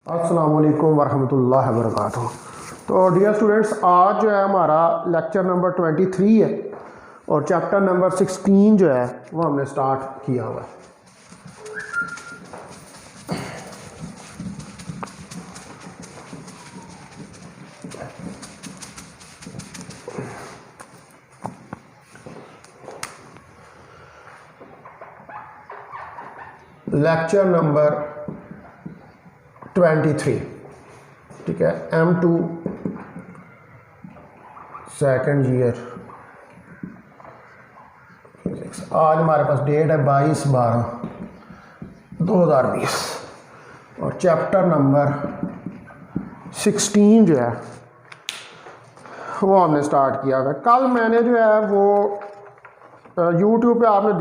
अस्सलाम वालेकुम वरहमतुल्लाहि वबरकातुहू। तो डियर स्टूडेंट्स, आज जो है हमारा लेक्चर नंबर 23 है और चैप्टर नंबर 16 जो है वो हमने स्टार्ट किया हुआ है। लेक्चर नंबर 23, ठीक है, M2 सेकेंड ईयर फिजिक्स। आज हमारे पास डेट है 22/12/2020 और चैप्टर नंबर 16 जो है वो हमने स्टार्ट किया हुआ है। कल मैंने जो है वो यूट्यूब पे आपने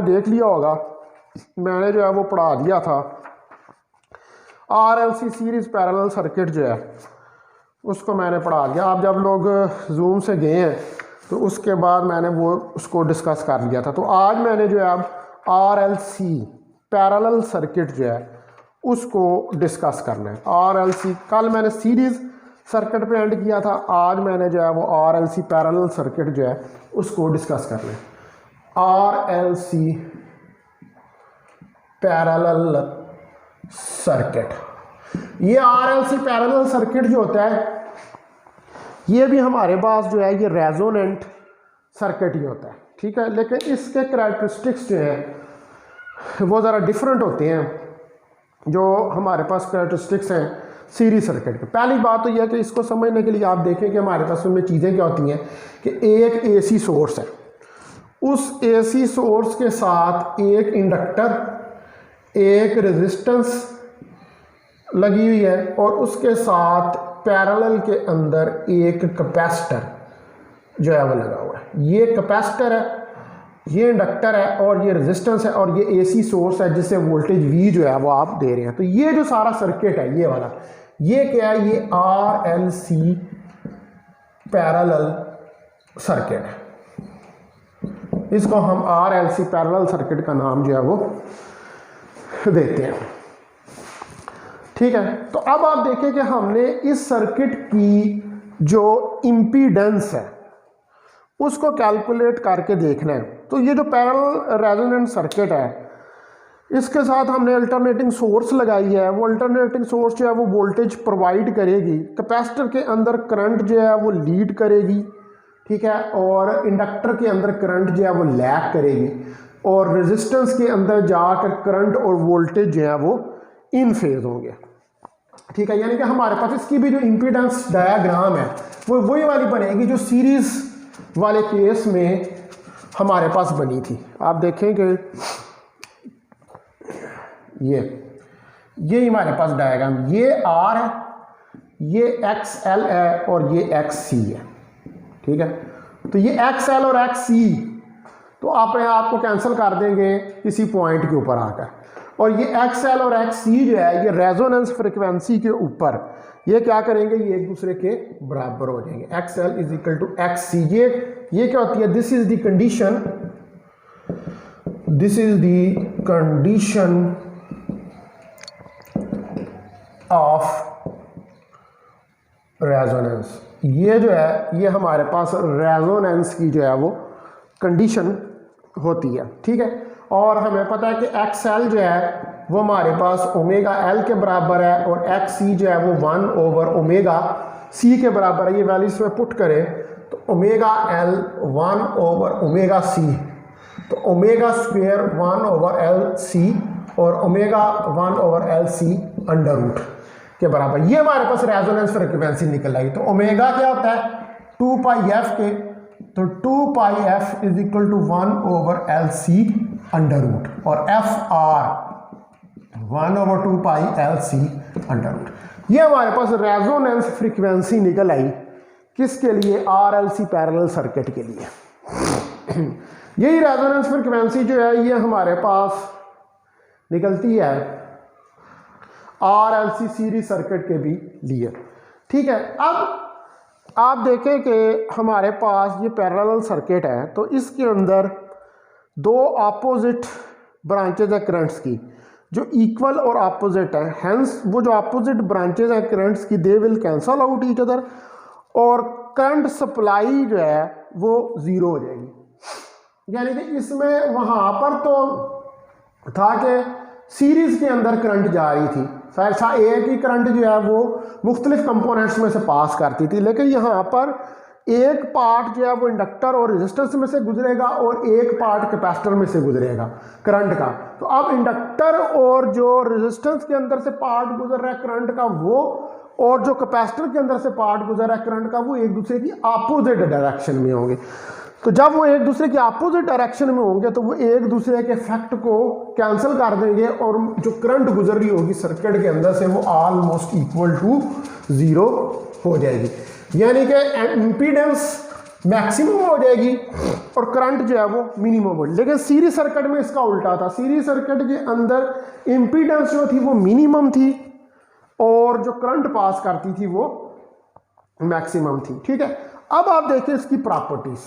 देख लिया होगा, मैंने जो है वो पढ़ा दिया था RLC सीरीज़ पैरेलल सर्किट जो है उसको मैंने पढ़ा दिया। आप जब लोग जूम से गए हैं तो उसके बाद मैंने वो उसको डिस्कस कर लिया था। तो आज मैंने जो है अब RLC पैरेलल सर्किट जो है उसको डिस्कस करना है। RLC कल मैंने सीरीज़ सर्किट पे एंड किया था, आज मैंने जो है वो RLC पैरेलल सर्किट जो है उसको डिस्कस करना है। RLC पैरेलल सर्किट, ये RLC पैरेलल सर्किट जो होता है ये भी हमारे पास जो है ये रेजोनेंट सर्किट ही होता है, ठीक है। लेकिन इसके करैक्टरिस्टिक्स जो हैं वो ज़रा डिफरेंट होते हैं जो हमारे पास करैक्टरिस्टिक्स हैं सीरीज सर्किट के। पहली बात तो यह है कि इसको समझने के लिए आप देखें कि हमारे पास उनमें चीज़ें क्या होती हैं कि एक AC सोर्स है, उस AC सोर्स के साथ एक इंडक्टर, एक रेजिस्टेंस लगी हुई है और उसके साथ पैरेलल के अंदर एक कैपेसिटर जो है वो लगा हुआ है। ये कैपेसिटर है, ये इंडक्टर है और ये रेजिस्टेंस है और ये AC सोर्स है जिससे वोल्टेज V जो है वो आप दे रहे हैं। तो ये जो सारा सर्किट है ये वाला, ये क्या है, ये RLC पैरेलल सर्किट है। इसको हम RLC पैरेलल सर्किट का नाम जो है वो देते हैं, ठीक है। तो अब आप देखें कि हमने इस सर्किट की जो इम्पीडेंस है उसको कैलकुलेट करके देखना है। तो ये जो पैरेलल रेजोनेंट सर्किट है इसके साथ हमने अल्टरनेटिंग सोर्स लगाई है। वो अल्टरनेटिंग सोर्स जो है वो वोल्टेज प्रोवाइड करेगी, कैपेसिटर के अंदर करंट जो है वो लीड करेगी, ठीक है, और इंडक्टर के अंदर करंट जो है वो लैग करेगी और रेजिस्टेंस के अंदर जाकर करंट और वोल्टेज जो है वो इन फेज होंगे, ठीक है। यानी कि हमारे पास इसकी भी जो इम्पीडेंस डायग्राम है वो वही वाली बनेगी जो सीरीज वाले केस में हमारे पास बनी थी। आप देखें कि ये हमारे पास डायग्राम, ये R है, ये XL है और ये XC है, ठीक है। तो ये XL और XC तो अपने आप को कैंसिल कर देंगे किसी पॉइंट के ऊपर आकर, और ये XL और XC जो है ये रेजोनेंस फ्रिक्वेंसी के ऊपर ये क्या करेंगे, ये एक दूसरे के बराबर हो जाएंगे। XL is equal to XC। ये क्या होती है, this is the condition of resonance. ये जो है ये हमारे पास रेजोनेंस की जो है वो कंडीशन होती है, ठीक है। और हमें पता है कि XL जो है वो हमारे पास ओमेगा L के बराबर है और XC जो है वो 1 ओमेगा C के बराबर है। ये वैल्यू इसमें पुट करें तो ओमेगा L 1 ओमेगा C, तो ओमेगा स्क्वेयर 1 LC और ओमेगा 1 LC अंडर रूट के बराबर। ये हमारे पास रेजोनेंस फ्रिक्वेंसी निकल आई। तो ओमेगा क्या होता है 2πf के, तो 2πf is equal to 1 LC under root और FR 1/2πLC अंडर रूट। ये हमारे पास रेजोनेंस फ्रीक्वेंसी निकल आई किसके लिए, RLC पैरेलल सर्किट के लिए। यही रेजोनेंस फ्रीक्वेंसी जो है ये हमारे पास निकलती है RLC सीरीज सर्किट के भी लिए, ठीक है। अब आप देखें कि हमारे पास ये पैरेलल सर्किट है तो इसके अंदर दो अपोजिट ब्रांचेज है करंट्स की। जो इक्वल और अपोजिट है, हेंस वो जो अपोजिट ब्रांचेज हैं करंट्स की they will cancel out each other, और करंट सप्लाई जो है वो ज़ीरो हो जाएगी। यानी कि इसमें वहाँ पर तो था कि सीरीज़ के अंदर करंट जा रही थी, ऐसा एक ही करंट जो है वो मुख्तलिफ कंपोनेंट्स में से पास करती थी, लेकिन यहाँ पर एक पार्ट जो है वो इंडक्टर और रेजिस्टेंस में से गुजरेगा और एक पार्ट कैपेसिटर में से गुजरेगा करंट का। तो अब इंडक्टर और जो रेजिस्टेंस के अंदर से पार्ट गुजर रहा है करंट का वो, और जो कैपेसिटर के अंदर से पार्ट गुजर रहा है करंट का, वो एक दूसरे की अपोजिट डायरेक्शन में होंगे। तो जब वो एक दूसरे के अपोजिट डायरेक्शन में होंगे तो वो एक दूसरे के इफेक्ट को कैंसिल कर देंगे और जो करंट गुजर रही होगी सर्किट के अंदर से वो ऑलमोस्ट इक्वल टू ज़ीरो हो जाएगी। यानी कि इम्पीडेंस मैक्सिमम हो जाएगी और करंट जो है वो मिनिमम हो। लेकिन सीरीज सर्किट में इसका उल्टा था, सीरीज सर्किट के अंदर इम्पीडेंस जो थी वो मिनिमम थी और जो करंट पास करती थी वो मैक्सिमम थी। ठीक है, अब आप देखिए इसकी प्रॉपर्टीज।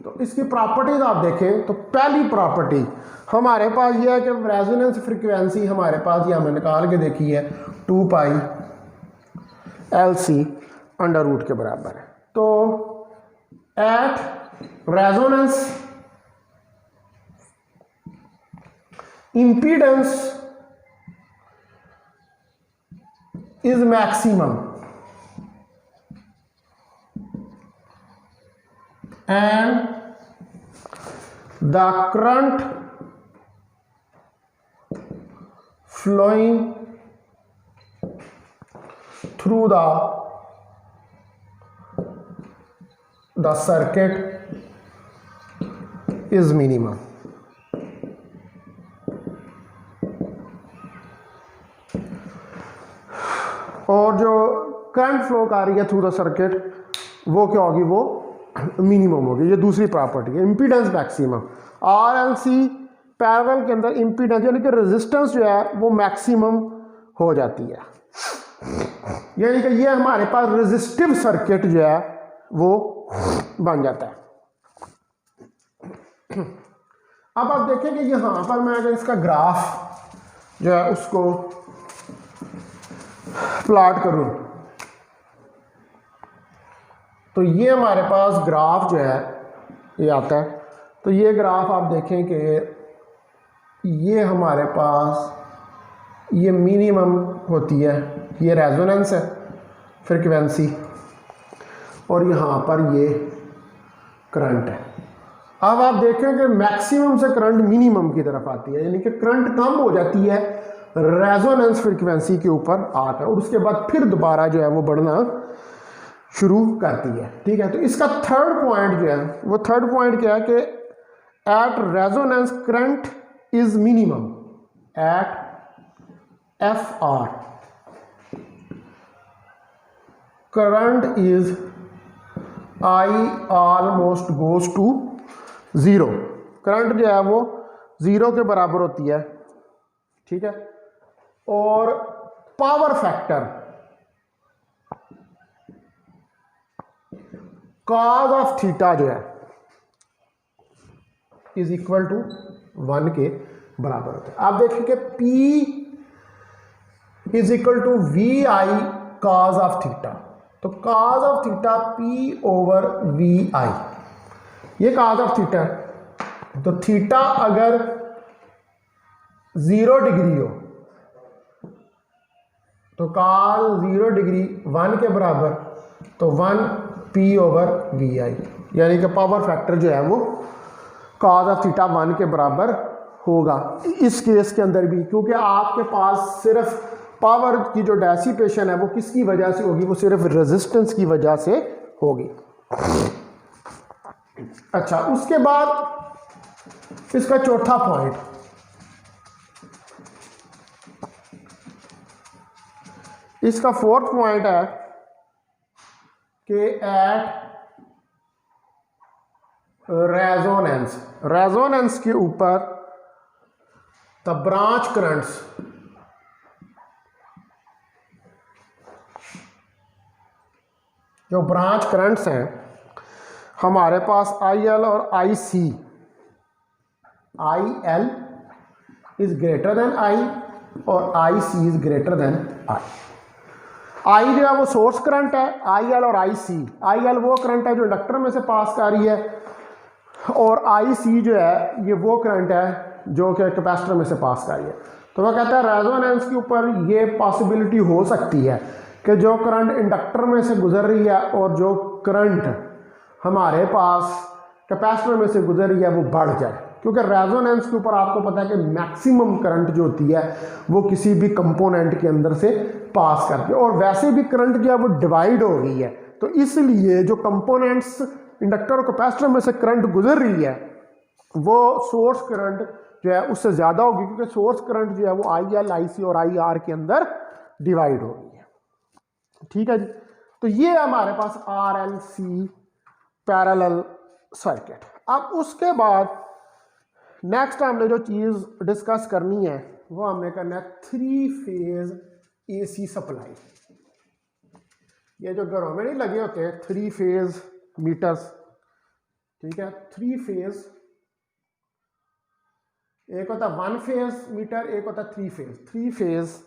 तो इसकी प्रॉपर्टीज आप देखें तो पहली प्रॉपर्टी हमारे पास यह है कि रेजोनेंस फ्रीक्वेंसी हमारे पास ये हमें निकाल के देखी है 2 पाई LC अंडर रूट के बराबर है। तो at resonance impedance is maximum and the current flowing through the circuit is minimum। और जो करंट फ्लो कर रही है थ्रू द सर्किट वो क्या होगी, वो मिनिमम होगी। ये दूसरी प्रॉपर्टी है। इम्पीडेंस मैक्सिमम, RLC पैरेलल के अंदर इम्पीडेंस यानी कि रेजिस्टेंस जो है वो मैक्सिमम हो जाती है। यानी कि ये हमारे पास रेजिस्टिव सर्किट जो है वो बन जाता है। अब आप देखेंगे यहाँ पर मैं अगर इसका ग्राफ जो है उसको प्लॉट करूं तो ये हमारे पास ग्राफ जो है ये आता है। तो ये ग्राफ आप देखें कि ये हमारे पास ये मिनिमम होती है, ये रेजोनेंस है फ्रीक्वेंसी, और यहाँ पर ये करंट है। अब आप देखें कि मैक्सिमम से करंट मिनिमम की तरफ आती है, यानी कि करंट कम हो जाती है रेजोनेंस फ्रीक्वेंसी के ऊपर आकर, और उसके बाद फिर दोबारा जो है वो बढ़ना शुरू करती है। ठीक है, तो इसका थर्ड पॉइंट जो है वो थर्ड पॉइंट क्या है कि at resonance current is minimum at FR current is I almost goes to zero. Current जो है वो ज़ीरो के बराबर होती है। ठीक है, और power factor cause of theta जो है इज इक्वल टू 1 के बराबर होता है। आप देखें कि P is equal to VI cos of theta. तो cos of theta P over VI, ये कॉज ऑफ थीटा है। तो थीटा अगर 0 डिग्री हो तो कॉस 0 डिग्री 1 के बराबर, तो 1 P ओवर VI, यानी कि पावर फैक्टर जो है वो कॉस ऑफ थीटा 1 के बराबर होगा इस केस के अंदर भी, क्योंकि आपके पास सिर्फ पावर की जो डेसिपेशन है वो किसकी वजह से होगी, वो सिर्फ रेजिस्टेंस की वजह से होगी। अच्छा, उसके बाद इसका चौथा पॉइंट, इसका फोर्थ पॉइंट है कि एट रेजोनेंस के ऊपर द ब्रांच करंट्स जो ब्रांच करंट्स हैं हमारे पास IL और IC I L is greater than I और I C is greater than I जो है वो सोर्स करंट है, आई एल और आई सी। आई एल वो करंट है जो इंडक्टर में से पास कर रही है और आई सी जो है ये वो करंट है जो कि कैपेसिटर में से पास कर रही है। तो वह कहता है रेजोनेंस के ऊपर ये पॉसिबिलिटी हो सकती है कि जो करंट इंडक्टर में से गुजर रही है और जो करंट हमारे पास कैपेसिटर में से गुजर रही है वो बढ़ जाए, क्योंकि रेजोनेंस के ऊपर आपको पता है कि मैक्सिमम करंट जो होती है वो किसी भी कंपोनेंट के अंदर से पास करती है और वैसे भी करंट जो है वो डिवाइड हो गई है। तो इसलिए जो कंपोनेंट्स इंडक्टर और कैपेसिटर में से करंट गुजर रही है वो सोर्स करंट जो है उससे ज़्यादा होगी, क्योंकि सोर्स करंट जो है वो आई एल, आई सी और आई आर के अंदर डिवाइड हो गई है। ठीक है जी। तो ये हमारे पास R L C parallel circuit. अब उसके बाद नेक्स्ट हमने जो चीज़ डिस्कस करनी है वो हमने करना है 3 फेज एसी सप्लाई। ये जो घरों में नहीं लगे होते हैं 3 फेज मीटर्स, ठीक है, 3 फेज, एक होता 1 फेज मीटर, एक होता 3 फेज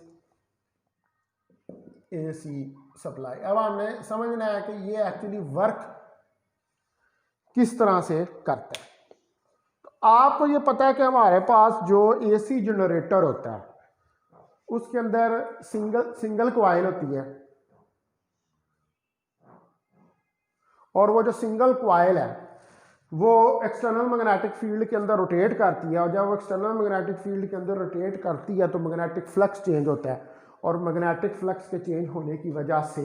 एसी सप्लाई। अब हमने समझना है कि ये एक्चुअली वर्क किस तरह से करता है। तो आपको ये पता है कि हमारे पास जो एसी जनरेटर होता है उसके अंदर सिंगल कॉइल होती है और वो जो सिंगल कॉइल है वो एक्सटर्नल मैग्नेटिक फील्ड के अंदर रोटेट करती है और जब वो एक्सटर्नल मैग्नेटिक फील्ड के अंदर रोटेट करती है तो मैग्नेटिक फ्लक्स चेंज होता है और मैग्नेटिक फ्लक्स के चेंज होने की वजह से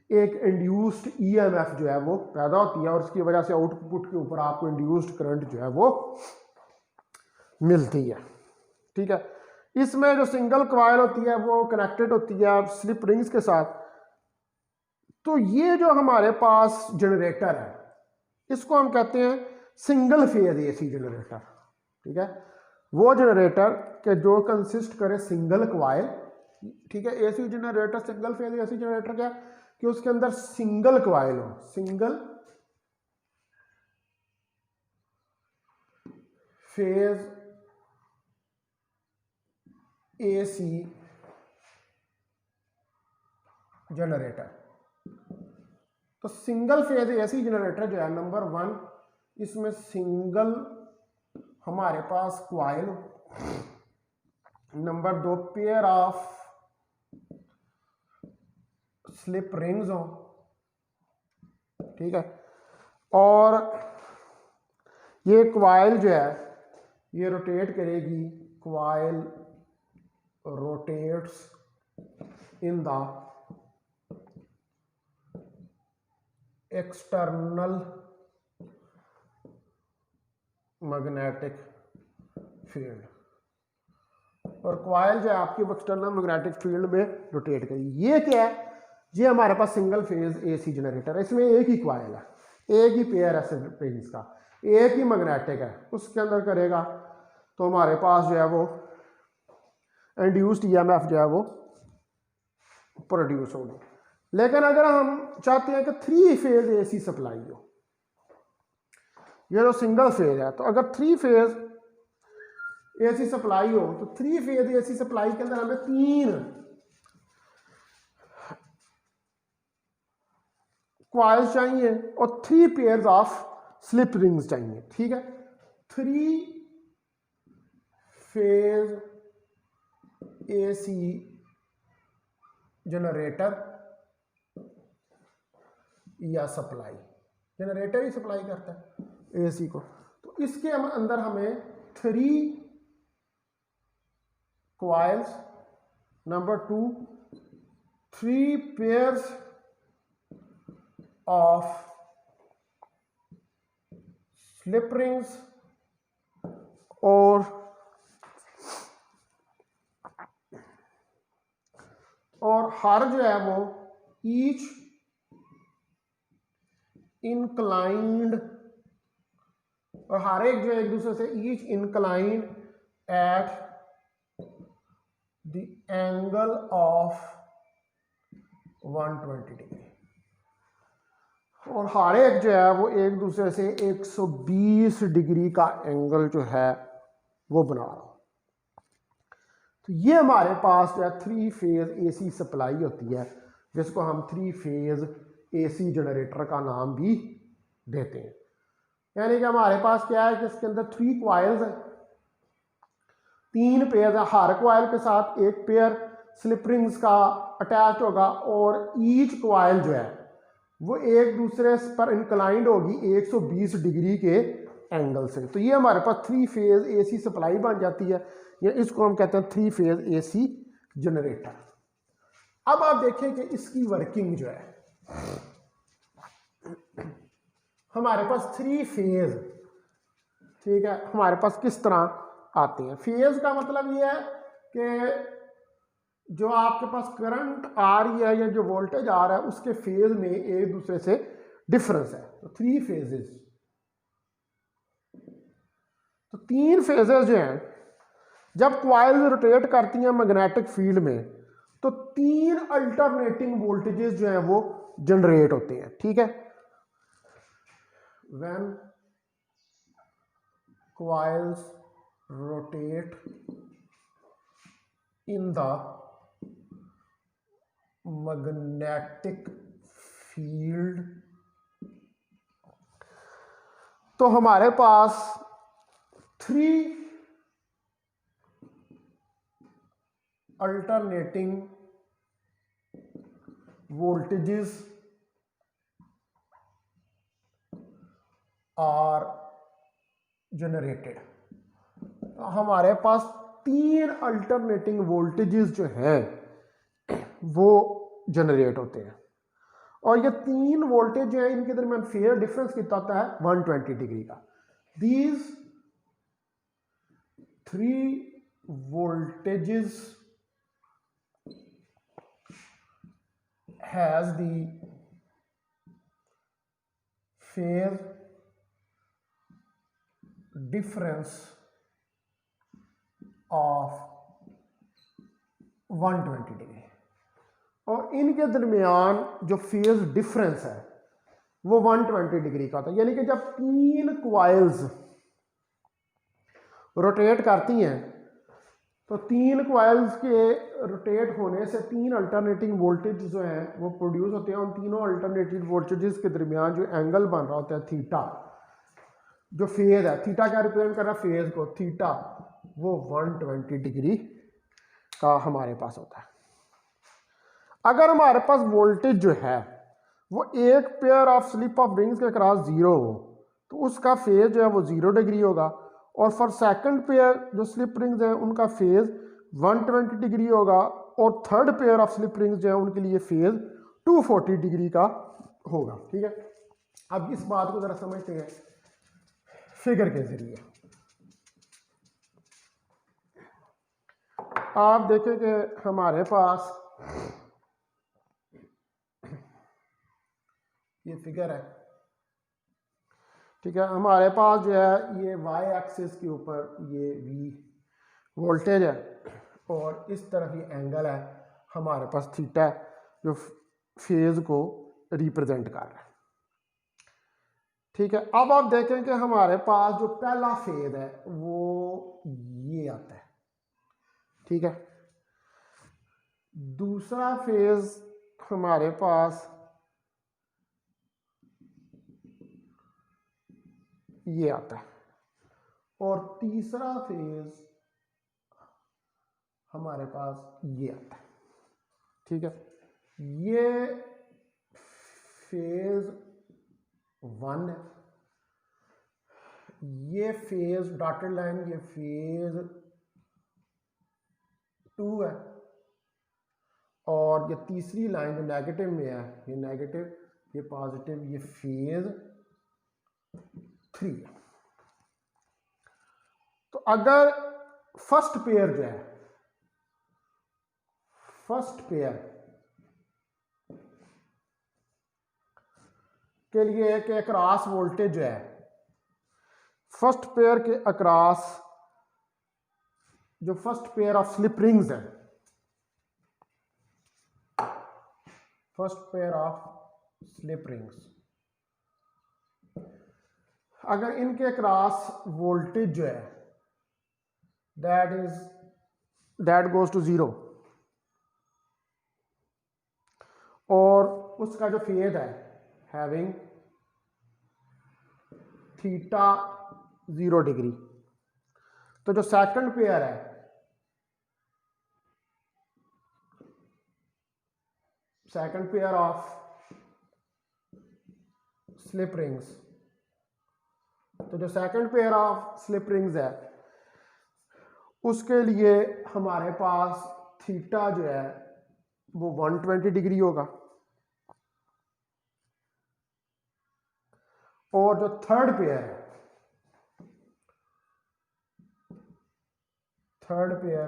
एक इंड्यूस्ड ईएमएफ जो है वो पैदा होती है और उसकी वजह से आउटपुट के ऊपर आपको इंड्यूस्ड करंट जो है वो मिलती है। ठीक है, इसमें जो सिंगल कॉइल होती है वो कनेक्टेड होती है स्लिप रिंग्स के साथ। तो ये जो हमारे पास जनरेटर है इसको हम कहते हैं सिंगल फेज एसी जनरेटर। ठीक है, वो जनरेटर के जो कंसिस्ट करे सिंगल कॉइल। ठीक है, AC generator single phase AC generator क्या कि उसके अंदर सिंगल कॉइल हो, सिंगल फेज एसी जनरेटर। तो सिंगल फेज एसी जनरेटर जो है नंबर 1, इसमें सिंगल हमारे पास coil, number 2 pair of slip rings हो। ठीक है, और ये कॉइल जो है ये रोटेट करेगी, coil rotates in the external magnetic field और कॉइल जो है आपकी एक्सटर्नल मैग्नेटिक फील्ड में रोटेट करेगी। ये क्या है, ये हमारे पास सिंगल फेज एसी जनरेटर है। इसमें एक ही कॉइल है, एक ही पेयर है रिंग्स का, एक ही मैग्नेटिक है, उसके अंदर करेगा तो हमारे पास जो है वो इंड्यूस्ड ईएमएफ जो है वो प्रोड्यूस होगी। लेकिन अगर हम चाहते हैं कि 3 फेज एसी सप्लाई हो, ये जो सिंगल फेज है, तो अगर 3 फेज एसी सप्लाई हो तो 3 फेज एसी सप्लाई के अंदर हमें 3 कॉइल्स चाहिए और 3 पेयर्स ऑफ स्लिप रिंग्स चाहिए। ठीक है, 3 फेज एसी जनरेटर या सप्लाई, जनरेटर ही सप्लाई करता है एसी को। तो इसके अंदर हमें 3 coils, number 2 3 pairs of slip rings और हर जो है वो ईच इनक्लाइंड, और हर एक जो एक दूसरे से each inclined at the angle of 120 degree, और हर एक जो है वो एक दूसरे से 120 डिग्री का एंगल जो है वो बना रहा हूँ। तो ये हमारे पास जो है 3 फेज AC सप्लाई होती है, जिसको हम 3 फेज AC जनरेटर का नाम भी देते हैं। यानी कि हमारे पास क्या है कि इसके अंदर 3 क्वाइल्स हैं, 3 पेयर है, हर क्वाइल के साथ एक पेयर स्लिप रिंग्स का अटैच होगा और ईच क्वाइल जो है वो एक दूसरे पर इंक्लाइंड होगी 120 डिग्री के एंगल से। तो ये हमारे पास 3 फेज AC सप्लाई बन जाती है, या इसको हम कहते हैं 3 फेज AC जनरेटर। अब आप देखें कि इसकी वर्किंग जो है, हमारे पास 3 फेज, ठीक है, हमारे पास किस तरह आते हैं। फेज का मतलब ये है कि जो आपके पास करंट आ रही है या जो वोल्टेज आ रहा है उसके फेज में एक दूसरे से डिफरेंस है। तो 3 फेजेस, तो 3 फेजेस जो हैं जब क्वाइल्स रोटेट करती हैं मैग्नेटिक फील्ड में, तो 3 अल्टरनेटिंग वोल्टेजेस जो हैं वो जनरेट होते हैं, ठीक है। When coils rotate in the magnetic field, तो हमारे पास 3 अल्टरनेटिंग वोल्टेजेस आर जनरेटेड। हमारे पास 3 अल्टरनेटिंग वोल्टेजेस जो हैं वो जनरेट होते हैं, और ये 3 वोल्टेज जो है इनके दरमियान फेयर डिफरेंस कितना होता है 120 डिग्री का। These 3 voltages has the phase difference of 120 degree, और इनके दरमियान जो फेज डिफरेंस है वो 120 डिग्री का होता है। यानी कि जब 3 क्वाइल्स रोटेट करती हैं तो 3 क्वाइल्स के रोटेट होने से 3 अल्टरनेटिंग वोल्टेज जो हैं वो प्रोड्यूस होते हैं। उन तीनों अल्टरनेटिव वोल्टेजेस के दरमियान जो एंगल बन रहा होता है थीटा, जो फेज है, थीटा क्या रिप्रेजेंट कर रहा है फेज को, थीटा, वो 120 डिग्री का हमारे पास होता है। अगर हमारे पास वोल्टेज जो है वो एक pair of slip of rings के क्रॉस 0 हो तो उसका फेज जो है वो 0 डिग्री होगा, और फॉर सेकंड पेयर जो स्लिप रिंग्स हैं उनका फेज 120 डिग्री होगा, और third pair of slip rings जो है उनके लिए फेज 240 डिग्री का होगा, ठीक है। अब इस बात को जरा समझते हैं फिगर के जरिए। आप देखें कि हमारे पास ये फिगर है, ठीक है। हमारे पास जो है ये वाई एक्सिस के ऊपर ये V वोल्टेज है, और इस तरफ ये एंगल है हमारे पास थीटा है जो फेज को रिप्रेजेंट कर रहा है, ठीक है। अब आप देखें कि हमारे पास जो पहला फेज है वो ये आता है, ठीक है। दूसरा फेज हमारे पास ये आता है, और तीसरा फेज हमारे पास ये आता है, ठीक है। ये फेज 1 है, ये फेज डॉटेड लाइन ये फेज 2 है, और ये तीसरी लाइन जो नेगेटिव में है ये नेगेटिव, ये पॉजिटिव, ये फेज 3 है। तो अगर फर्स्ट पेयर जो है, फर्स्ट पेयर के लिए के अक्रॉस वोल्टेज जो है, फर्स्ट पेयर के अक्रॉस जो first pair of slip rings है, first pair of slip rings, अगर इनके अक्रॉस वोल्टेज जो है दैट गोज टू 0, और उसका जो फेज है हैविंग थीटा 0 डिग्री। तो जो सेकंड पेयर है, second pair of slip rings, तो जो second pair of slip rings है उसके लिए हमारे पास थीटा जो है वो 120 डिग्री होगा, और जो थर्ड पेयर है, third pair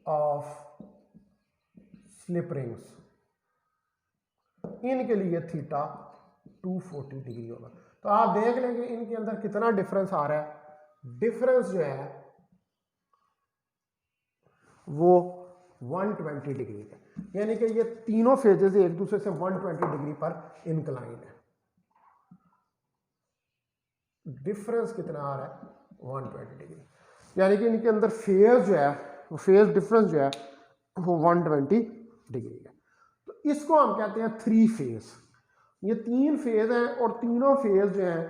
of slip rings, इनके लिए थीटा 240 डिग्री होगा। तो आप देख लेंगे इनके अंदर कितना डिफरेंस आ रहा है। डिफरेंस जो है वो 120 डिग्री है, यानी कि ये तीनों फेजेस एक दूसरे से 120 डिग्री पर इंक्लाइन है। डिफरेंस कितना आ रहा है? 120 डिग्री, यानी कि इनके अंदर फेज जो है वो फेज डिफरेंस जो है वो 120 डिग्री है। तो इसको हम कहते हैं थ्री फेज। ये तीन फेज हैं और तीनों फेज जो हैं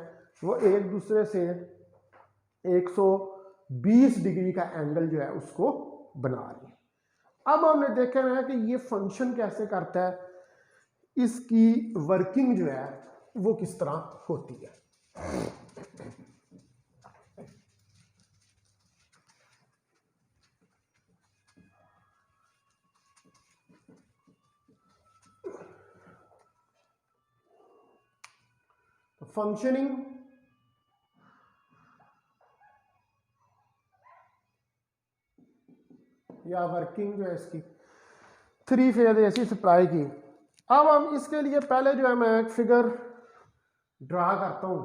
वो एक दूसरे से 120 डिग्री का एंगल जो है उसको बना रही है। अब हमने देखा है कि ये फंक्शन कैसे करता है, इसकी वर्किंग जो है वो किस तरह होती है। तो फंक्शनिंग या वर्किंग जो है इसकी, थ्री फेज एसी सप्लाई की। अब हम इसके लिए पहले जो है मैं एक फिगर ड्रा करता हूं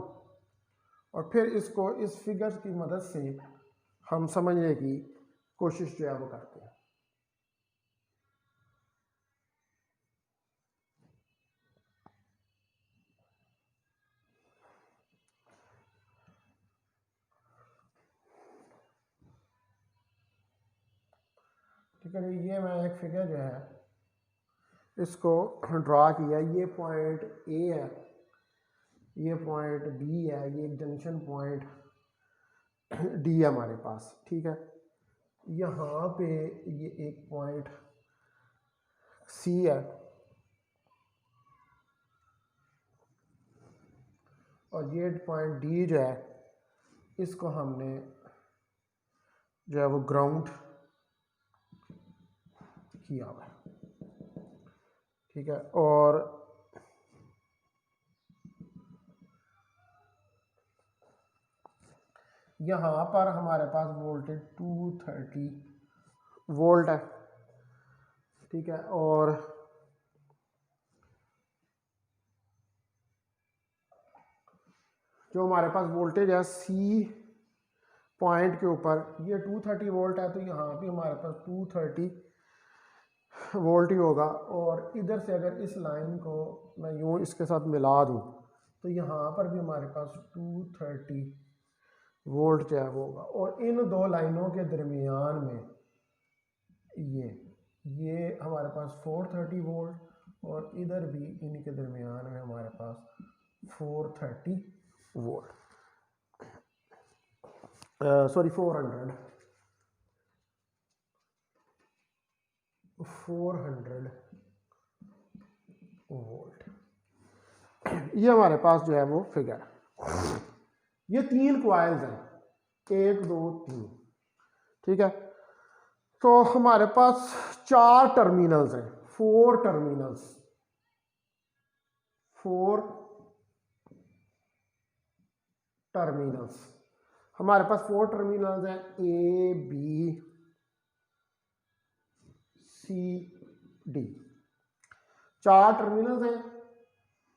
और फिर इसको इस फिगर की मदद से हम समझने की कोशिश जो है वो करते हैं। ठीक है, ये मैं एक फिगर जो है इसको ड्रा किया। ये पॉइंट ए है, ये पॉइंट बी है, ये जंक्शन पॉइंट डी है हमारे पास। ठीक है, यहाँ पे ये एक पॉइंट सी है और ये पॉइंट डी जो है इसको हमने जो है वो ग्राउंड किया हुआ है। ठीक है, और यहाँ पर हमारे पास वोल्टेज 230 वोल्ट है। ठीक है, और जो हमारे पास वोल्टेज है सी पॉइंट के ऊपर, ये 230 वोल्ट है, तो यहाँ भी हमारे पास 230 वोल्ट ही होगा। और इधर से अगर इस लाइन को मैं यूँ इसके साथ मिला दूँ तो यहाँ पर भी हमारे पास 230 वोल्ट जो है वो होगा। और इन दो लाइनों के दरमियान में ये हमारे पास 430 वोल्ट और इधर भी इनके दरमियान में हमारे पास 430 वोल्ट, सॉरी 400 वोल्ट। ये हमारे पास जो है वो फिगर। ये तीन क्वाइल्स हैं, 1 2 3। ठीक है, तो हमारे पास चार टर्मिनल्स हैं, फोर टर्मिनल्स हमारे पास फोर टर्मिनल्स हैं, ए बी सी डी, चार टर्मिनल्स हैं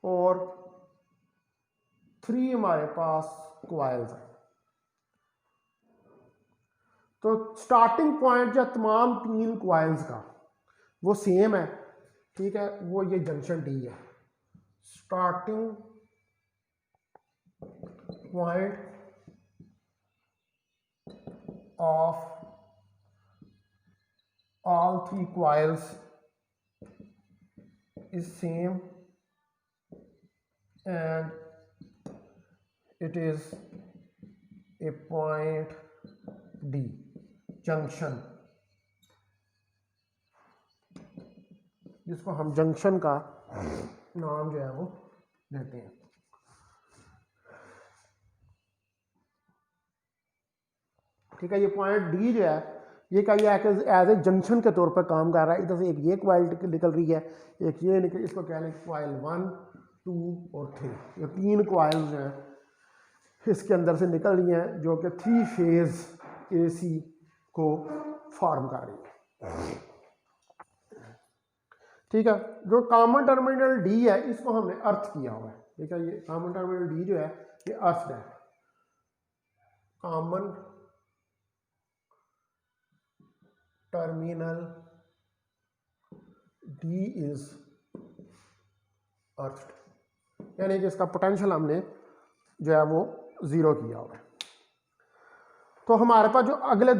और थ्री हमारे पास क्वाइल्स हैं। तो स्टार्टिंग पॉइंट जो तमाम तीन क्वाइल्स का वो सेम है। ठीक है, वो ये जंक्शन डी है। Starting point of all three coils is same and it is a point D junction, जिसको हम जंक्शन का नाम जो है वो देते हैं। ठीक है, ये पॉइंट डी जो है ये क्या है कि एज ए जंक्शन के तौर पर काम कर रहा है। इधर से एक ये क्वाइल निकल रही है, एक ये निकल, इसको कह लें क्वाइल 1, 2 और 3। ये 3 क्वाइल्स जो हैं इसके अंदर से निकल रही हैं जो कि 3 फेज एसी को फॉर्म कर रही है। ठीक है, जो कॉमन टर्मिनल डी है इसको हमने अर्थ किया हुआ है। ठीक है, ये कॉमन टर्मिनल डी जो है ये अर्थ है। Common terminal D is earth, यानी कि इसका पोटेंशियल हमने जो है वो 0 किया हुआ है। तो हमारे पास जो अगले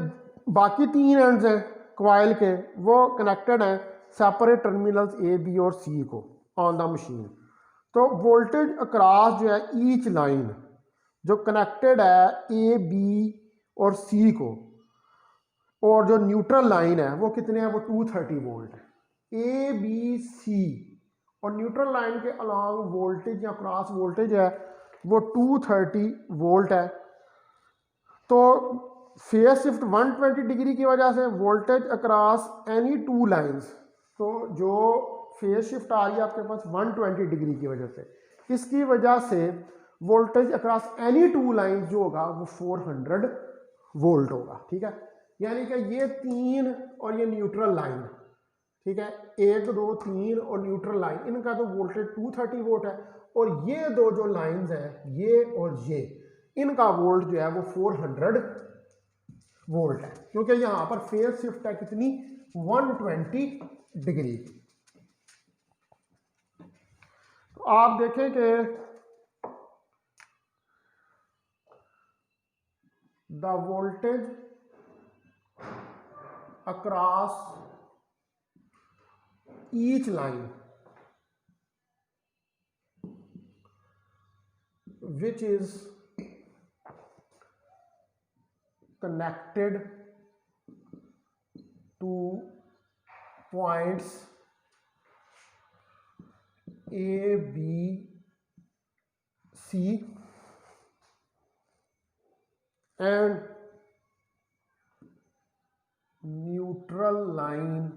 बाकी 3 एंड्स हैं क्वाइल के वो कनेक्टेड हैं सेपरेट टर्मिनल्स ए बी और सी को ऑन द मशीन। तो वोल्टेज अक्रॉस जो है ईच लाइन जो कनेक्टेड है ए बी और सी को, और जो न्यूट्रल लाइन है वो कितने हैं, वो 230 वोल्ट है। ए बी सी और न्यूट्रल लाइन के अलॉन्ग वोल्टेज या क्रॉस वोल्टेज है वो 230 वोल्ट है। तो फेज शिफ्ट 120 डिग्री की वजह से वोल्टेज अक्रॉस एनी 2 लाइंस, तो जो फेज शिफ्ट आ रही है आपके पास 120 डिग्री की वजह से, इसकी वजह से वोल्टेज अक्रॉस एनी 2 लाइंस जो होगा वो 400 वोल्ट होगा। ठीक है, यानी कि ये 3 और ये न्यूट्रल लाइन, ठीक है, 1 2 3 और न्यूट्रल लाइन, इनका तो वोल्टेज 230 वोल्ट है, और ये 2 जो लाइंस हैं ये और ये, इनका वोल्ट जो है वो 400 वोल्ट है, क्योंकि यहां पर फेज शिफ्ट है कितनी, 120 डिग्री। तो आप देखें कि the voltage across each line which is connected to points A, B, C and neutral line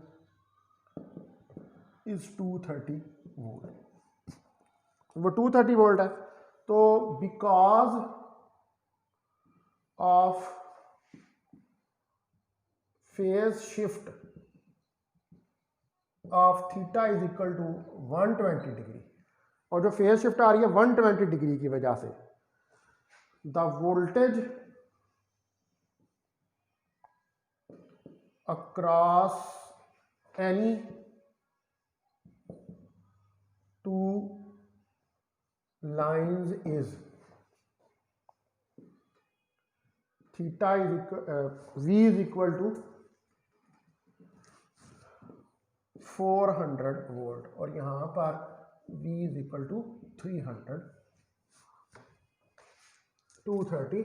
is 230 volt. वो 230 वोल्ट है। तो because of phase shift of theta is equal to 120 degree, और जो फेज शिफ्ट आ रही है 120 degree की वजह से the voltage across any 2 lines is theta is V is equal to 400 volt, और यहां पर V is equal to 300 230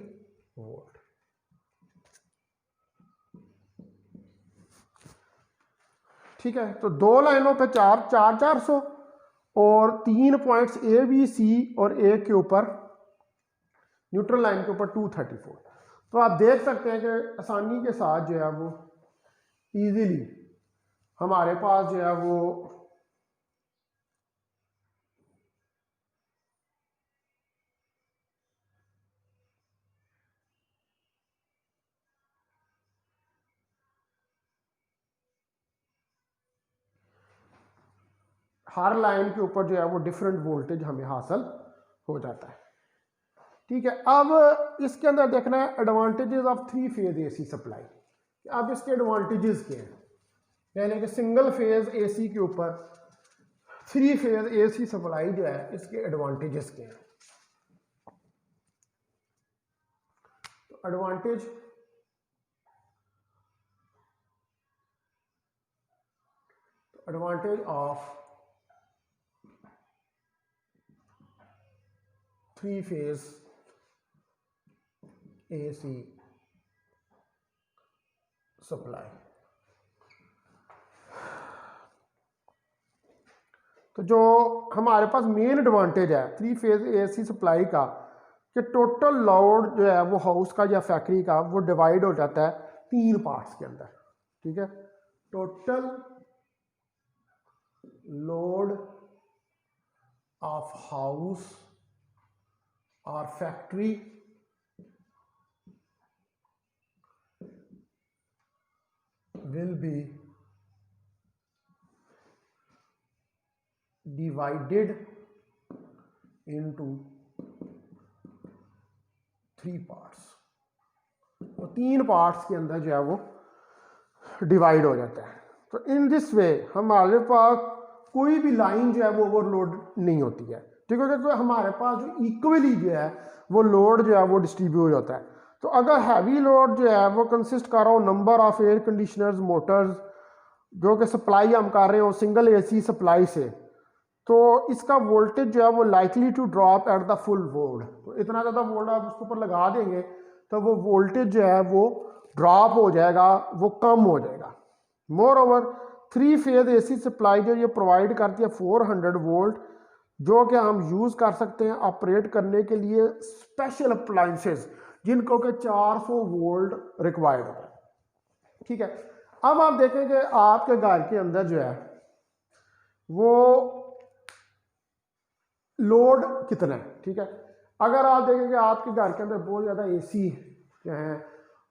volt. ठीक है, तो 2 लाइनों पे 400 और 3 पॉइंट्स ए बी सी और ए के ऊपर न्यूट्रल लाइन के ऊपर 234। तो आप देख सकते हैं कि आसानी के साथ जो है वो इजीली हमारे पास जो है वो हर लाइन के ऊपर जो है वो डिफरेंट वोल्टेज हमें हासिल हो जाता है। ठीक है, अब इसके अंदर देखना है advantages of 3 phase AC supply. अब इसके एडवांटेजेस क्या हैं, यानी कि सिंगल फेज एसी के ऊपर 3 फेज एसी सप्लाई जो है इसके एडवांटेजेस क्या हैं। तो advantage advantage of 3 phase AC supply. तो जो हमारे पास मेन एडवांटेज है 3 फेज AC सप्लाई का कि टोटल लोड जो है वो हाउस का या फैक्ट्री का वो डिवाइड हो जाता है 3 पार्ट्स के अंदर, ठीक है। टोटल लोड ऑफ हाउस और factory will be divided into 3 parts. तो 3 पार्ट्स के अंदर जो है वो डिवाइड हो जाता है। तो इन दिस वे हमारे पास कोई भी लाइन जो है वो ओवरलोड नहीं होती है, ठीक है। तो हमारे पास जो इक्वली जो है वो लोड जो है वो डिस्ट्रीब्यूट होता है। तो अगर हैवी लोड जो है वो कंसिस्ट कर रहा हो number of air conditioners Motors जो कि सप्लाई हम कर रहे हो सिंगल AC सप्लाई से, तो इसका वोल्टेज जो है वो likely to drop at the full load. तो इतना ज़्यादा वोल्ट आप उसके ऊपर लगा देंगे तो वो वोल्टेज जो है वो ड्रॉप हो जाएगा, वो कम हो जाएगा। More over 3 phase AC supply जो ये प्रोवाइड करती है 400 वोल्ट, जो कि हम यूज़ कर सकते हैं ऑपरेट करने के लिए स्पेशल अप्लाइंसेस जिनको कि 400 वोल्ट रिक्वायर्ड होता है, ठीक है। अब आप देखेंगे आपके घर के अंदर जो है वो लोड कितना है, ठीक है। अगर आप देखेंगे आपके घर के अंदर बहुत ज़्यादा AC हैं,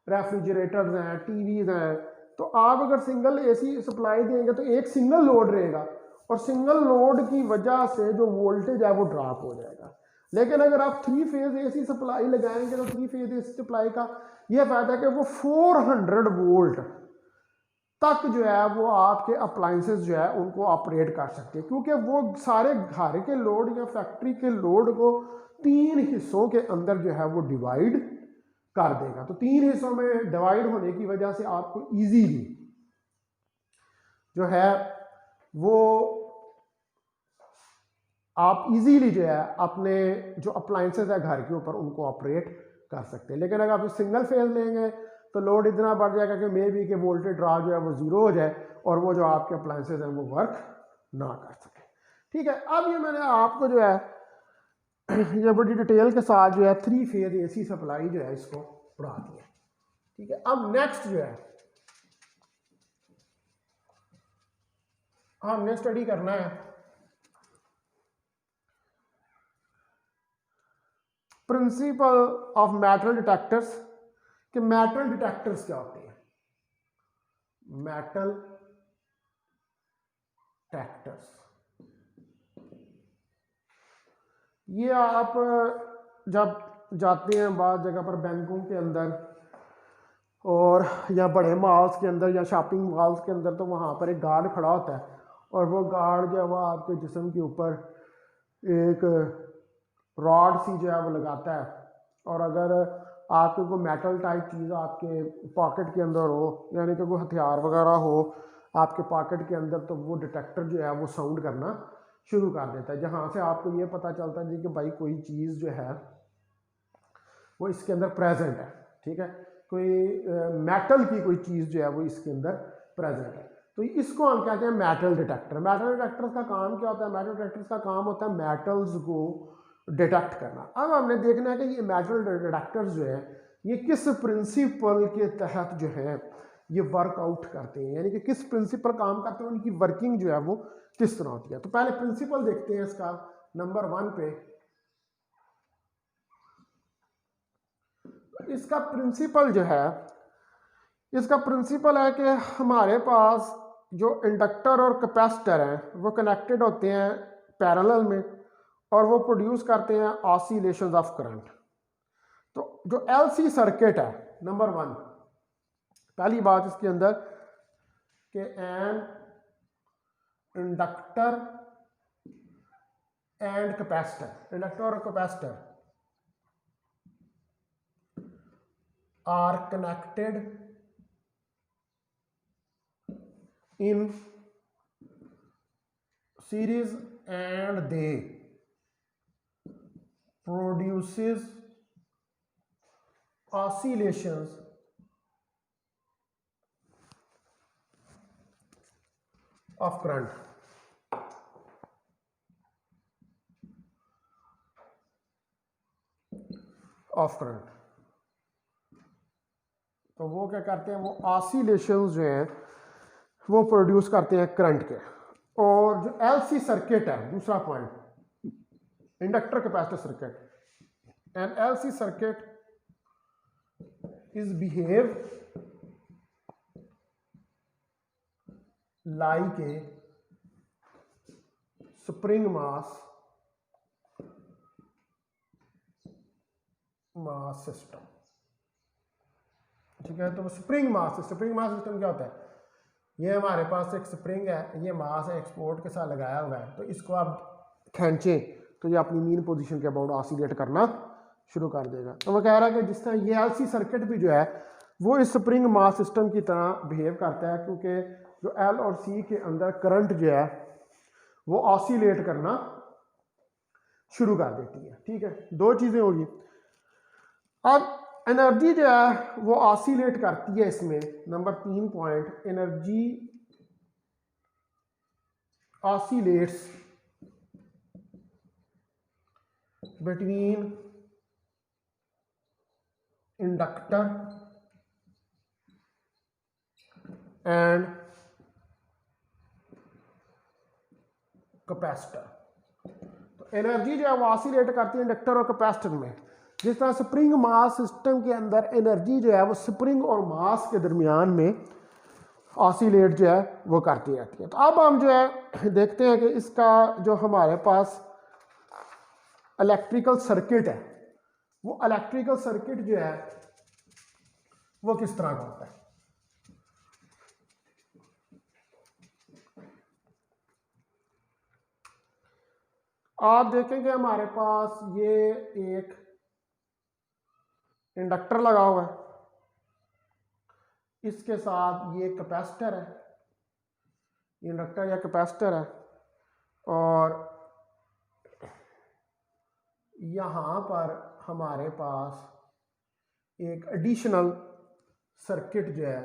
रेफ्रिजरेटर्स हैं, टीवीज हैं, तो आप अगर सिंगल AC सप्लाई देंगे तो एक सिंगल लोड रहेगा और सिंगल लोड की वजह से जो वोल्टेज है वो ड्रॉप हो जाएगा। लेकिन अगर आप 3 फेज AC सप्लाई लगाएंगे तो 3 फेज AC सप्लाई का यह फायदा है कि वो 400 वोल्ट तक जो है वो आपके अप्लाइंसेस जो है उनको ऑपरेट कर सकते हैं, क्योंकि वो सारे घर के लोड या फैक्ट्री के लोड को 3 हिस्सों के अंदर जो है वो डिवाइड कर देगा। तो 3 हिस्सों में डिवाइड होने की वजह से आपको इजीली जो है वो आप इजीली जो है अपने जो अप्लाइंसेस है घर के ऊपर उनको ऑपरेट कर सकते हैं। लेकिन अगर आप सिंगल फेज लेंगे तो लोड इतना बढ़ जाएगा कि मे बी के वोल्टेज ड्रॉप जो है वो जीरो हो जाए और वो जो आपके अप्लाइंसेस हैं वो वर्क ना कर सके, ठीक है। अब ये मैंने आपको जो है ये बड़ी डिटेल के साथ जो है 3 फेज AC सप्लाई जो है इसको पढ़ा दिया, ठीक है। अब नेक्स्ट जो है हमने स्टडी करना है प्रिंसिपल ऑफ मेटल डिटेक्टर्स कि मेटल डिटेक्टर्स क्या होते हैं। मेटल डिटेक्टर्स ये आप जब जाते हैं बाद जगह पर बैंकों के अंदर और या बड़े मॉल्स के अंदर या शॉपिंग मॉल्स के अंदर, तो वहाँ पर एक गार्ड खड़ा होता है और वो गार्ड जो है वो आपके जिस्म के ऊपर एक रॉड सी जो है वो लगाता है, और अगर आपके कोई मेटल टाइप चीज़ आपके पॉकेट के अंदर हो, यानी कि कोई हथियार वगैरह हो आपके पॉकेट के अंदर, तो वो डिटेक्टर जो है वो साउंड करना शुरू कर देता है, जहाँ से आपको ये पता चलता है कि भाई कोई चीज़ जो है वो इसके अंदर प्रेजेंट है, ठीक है। कोई मेटल की कोई चीज़ जो है वो इसके अंदर प्रेजेंट है। तो इसको हम कहते हैं मेटल डिटेक्टर। मेटल डिटेक्टर्स का काम क्या होता है? मेटल डिटेक्टर्स का काम होता है मेटल्स को डिटेक्ट करना। अब हमने देखना है कि ये मेटल डिटेक्टर्स जो है ये किस प्रिंसिपल के तहत जो है ये वर्कआउट करते हैं, यानी कि किस प्रिंसिपल काम करते हैं, उनकी वर्किंग जो है वो किस तरह होती है। तो पहले प्रिंसिपल देखते हैं इसका नंबर 1 पे। इसका प्रिंसिपल जो है, इसका प्रिंसिपल है कि हमारे पास जो इंडक्टर और कैपेसिटर हैं वो कनेक्टेड होते हैं पैरेलल में और वो प्रोड्यूस करते हैं ऑसिलेशंस ऑफ करंट। तो जो LC सर्किट है नंबर 1, पहली बात इसके अंदर कि an inductor and capacitor, inductor और capacitor are connected in series and they produces oscillations of current. Of current. तो वो क्या करते हैं, वो ऑसिलेशंस जो हैं वो प्रोड्यूस करते हैं करंट के। और जो एलसी सर्किट है, दूसरा point, inductor capacitor circuit, and LC circuit is behave like a spring mass system. ठीक है, तो स्प्रिंग मास सिस्टम क्या होता है, ये हमारे पास एक स्प्रिंग है, ये मास है एक्सपोर्ट के साथ लगाया हुआ है, तो इसको आप खींचें तो ये अपनी मीन पोजीशन के अबाउट ऑसिलेट करना शुरू कर देगा। तो वो कह रहा है कि जिस तरह ये एलसी सर्किट भी जो है वो इस स्प्रिंग मास सिस्टम की तरह बिहेव करता है, क्योंकि जो एल और सी के अंदर करंट जो है वो ऑसिलेट करना शुरू कर देती है। ठीक है, दो चीज़ें होगी। अब एनर्जी जो है वो ऑसिलेट करती है इसमें, number 3 point, energy oscillates between inductor and capacitor. तो एनर्जी जो है वो ऑसिलेट करती है इंडक्टर और कैपेसिटर में। जिस तरह स्प्रिंग मास सिस्टम के अंदर एनर्जी जो है वो स्प्रिंग और मास के दरमियान में ऑसिलेट जो है वो करती रहती है। तो अब हम जो है देखते हैं कि इसका जो हमारे पास इलेक्ट्रिकल सर्किट है, वो इलेक्ट्रिकल सर्किट जो है वो किस तरह का होता है। आप देखेंगे हमारे पास ये एक इंडक्टर लगा हुआ है, इसके साथ ये कैपेसिटर है, इंडक्टर या कैपेसिटर है, और यहाँ पर हमारे पास एक एडिशनल सर्किट जो है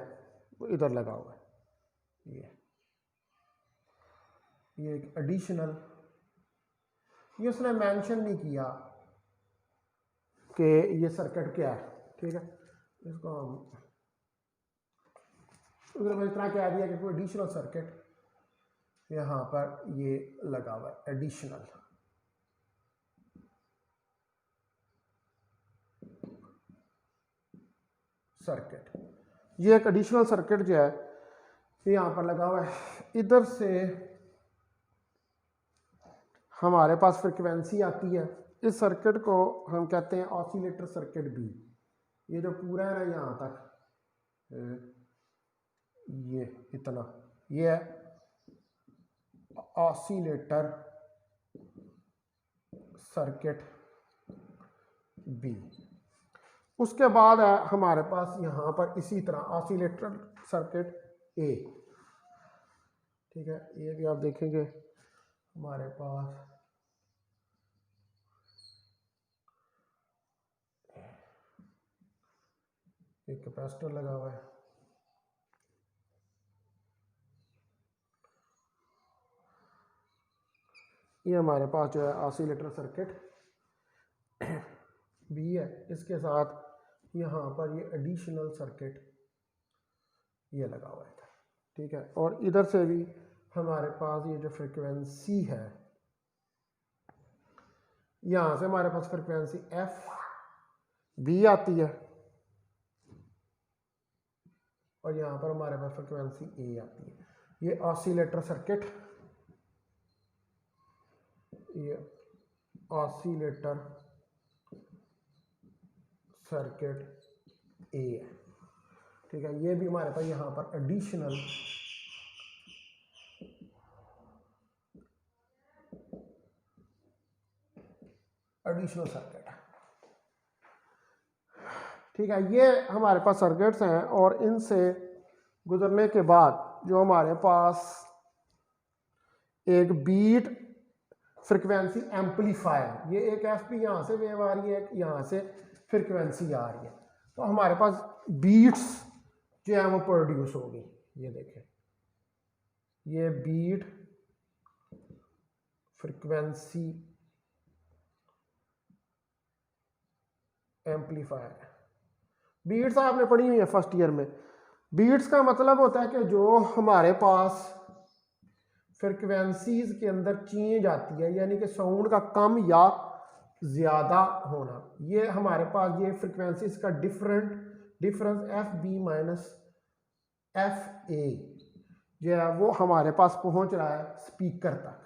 वो इधर लगा हुआ है। ये एक एडिशनल, ये उसने मेंशन नहीं किया कि ये सर्किट क्या है। ठीक है, इसको हम इतना कह दिया कि कोई एडिशनल सर्किट यहाँ पर ये लगा हुआ है, एडिशनल सर्किट। ये एक एडिशनल सर्किट जो है यहाँ पर लगा हुआ है। इधर से हमारे पास फ्रिक्वेंसी आती है, इस सर्किट को हम कहते हैं ऑसिलेटर सर्किट भी। ये जो पूरा है ना यहाँ तक, ये इतना, ये है ऑसिलेटर सर्किट बी। उसके बाद है हमारे पास यहाँ पर इसी तरह ऑसिलेटर सर्किट ए। ठीक है, ये भी आप देखेंगे हमारे पास एक कैपेसिटर लगा हुआ है, ये हमारे पास जो है ऑसिलेटर सर्किट बी है। इसके साथ यहाँ पर ये एडिशनल सर्किट ये लगा हुआ है। ठीक है, और इधर से भी हमारे पास ये जो फ्रिक्वेंसी है, यहाँ से हमारे पास फ्रिक्वेंसी एफ बी आती है, और यहाँ पर हमारे पास फ्रिक्वेंसी ए आती है। ये ऑसिलेटर सर्किट, ये ऑसिलेटर सर्किट ए है। ठीक है, ये भी हमारे पास यहाँ पर एडिशनल सर्किट है। ठीक है, ये हमारे पास सर्किट्स हैं, और इनसे गुजरने के बाद जो हमारे पास एक बीट फ्रिक्वेंसी एम्पलीफायर, ये एक एफ पी यहाँ से वेव आ रही है, एक यहाँ से फ्रिक्वेंसी आ रही है, तो हमारे पास बीट्स जो है वो प्रोड्यूस होगी। ये देखें, ये बीट फ्रिक्वेंसी एम्पलीफायर है। बीट्स आपने पढ़ी हुई है फर्स्ट ईयर में। बीट्स का मतलब होता है कि जो हमारे पास फ्रिक्वेंसीज के अंदर चेंज आती है, यानी कि साउंड का कम या ज़्यादा होना, ये हमारे पास ये फ्रिक्वेंसीज का difference F B minus F A जो है वो हमारे पास पहुंच रहा है स्पीकर तक।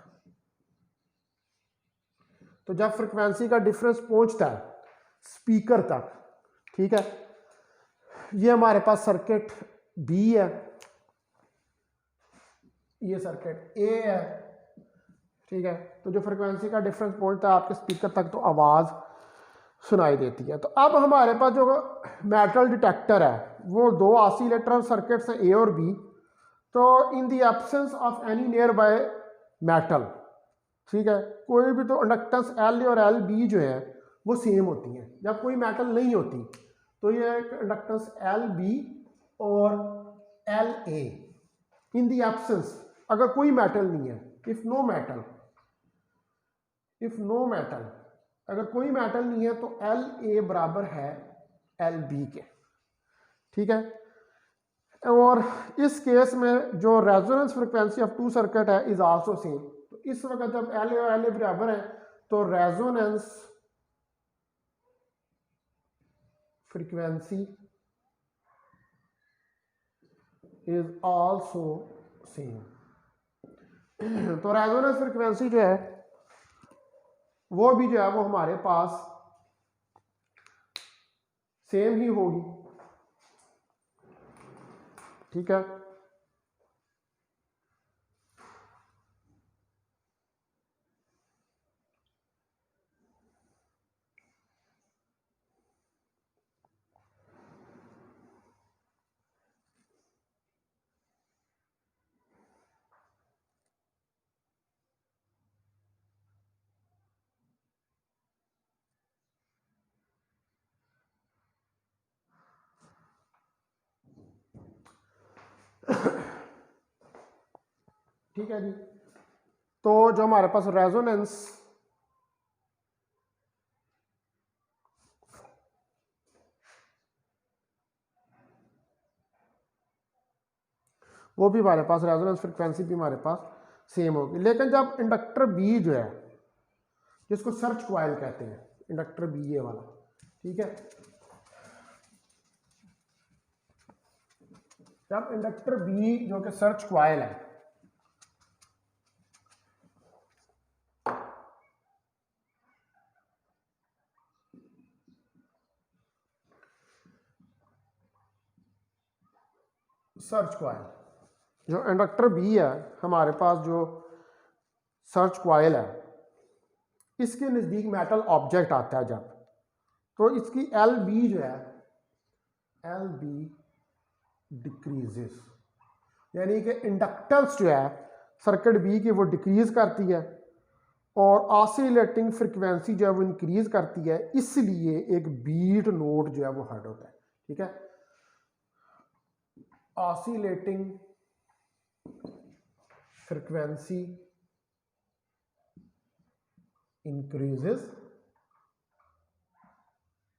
तो जब फ्रिक्वेंसी का डिफरेंस पहुंचता है स्पीकर तक, ठीक है, ये हमारे पास सर्किट बी है, ये सर्किट ए है, ठीक है। तो जो फ्रिक्वेंसी का डिफरेंस पहुंचता है आपके स्पीकर तक तो आवाज़ सुनाई देती है। तो अब हमारे पास जो मेटल डिटेक्टर है वो दो ऑसिलेटर सर्किट्स हैं ए और बी। तो in the absence of any near by metal, ठीक है, कोई भी तो इंडक्टेंस एल और एल बी जो है वो सेम होती हैं। जब कोई मेटल नहीं होती तो ये एक इंडक्टेंस एल बी और L A. In the absence, अगर कोई मेटल नहीं है, इफ नो मेटल, अगर कोई मेटल नहीं है तो एल ए बराबर है एल बी के, ठीक है। और इस केस में जो resonance frequency of two circuit है इज आल्सो सेम। तो इस वक्त जब एल ए और एल ए बराबर है तो resonance frequency is also same. तो रेजोनेंस फ्रीक्वेंसी जो है वो भी जो है वो हमारे पास सेम ही होगी, ठीक है। ठीक है जी। तो जो हमारे पास रेजोनेंस वो भी हमारे पास रेजोनेंस फ्रिक्वेंसी भी हमारे पास सेम होगी। लेकिन जब इंडक्टर बी जो है जिसको सर्च क्वाइल कहते हैं, इंडक्टर बी ये वाला, ठीक है, जब इंडक्टर बी जो कि सर्च क्वाइल है सर्च क्वाइल, जो इंडक्टर बी है हमारे पास जो सर्च क्वाइल है इसके नज़दीक मेटल ऑब्जेक्ट आता है जब, तो इसकी एल बी जो है एल बी डिक्रीजेस, यानी कि इंडक्टेंस जो है सर्किट बी की वो डिक्रीज करती है और ऑसिलेटिंग फ्रिक्वेंसी जो है वो इंक्रीज करती है, इसलिए एक बीट नोट जो है वो हर्ड होता है, ठीक है। Oscillating frequency increases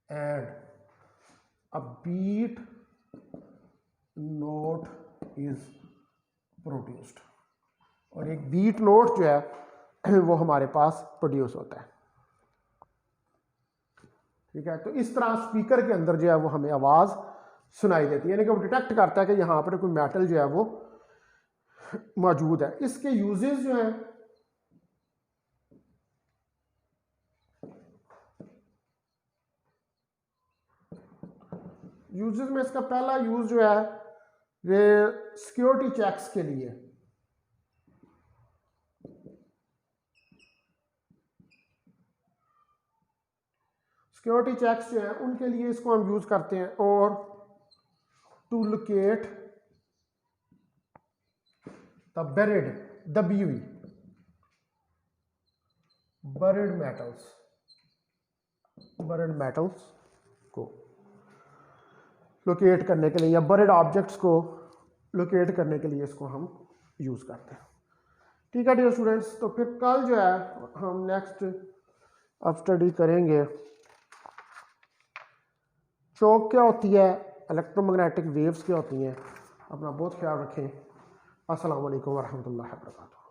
and a beat note is produced, और एक बीट नोट जो है वो हमारे पास प्रोड्यूस होता है, ठीक है। तो इस तरह स्पीकर के अंदर जो है वो हमें आवाज़ सुनाई देती है, यानी कि वो डिटेक्ट करता है कि यहाँ पर कोई मेटल जो है वो मौजूद है। इसके यूजेस जो है यूजेस में इसका पहला यूज जो है ये सिक्योरिटी चेक्स के लिए, सिक्योरिटी चेक्स जो है उनके लिए इसको हम यूज करते हैं, और टू लोकेट द बेरिड दबी हुई बरिड मेटल्स को लोकेट करने के लिए या बरिड ऑब्जेक्ट्स को लोकेट करने के लिए इसको हम यूज़ करते हैं। ठीक है डियर स्टूडेंट्स, तो फिर कल जो है हम नेक्स्ट अब स्टडी करेंगे शॉक क्या होती है, इलेक्ट्रोमैग्नेटिक वेव्स क्या होती हैं। अपना बहुत ख्याल रखें। अस्सलाम वालेकुम वरहमतुल्लाहि वबरकातुहू।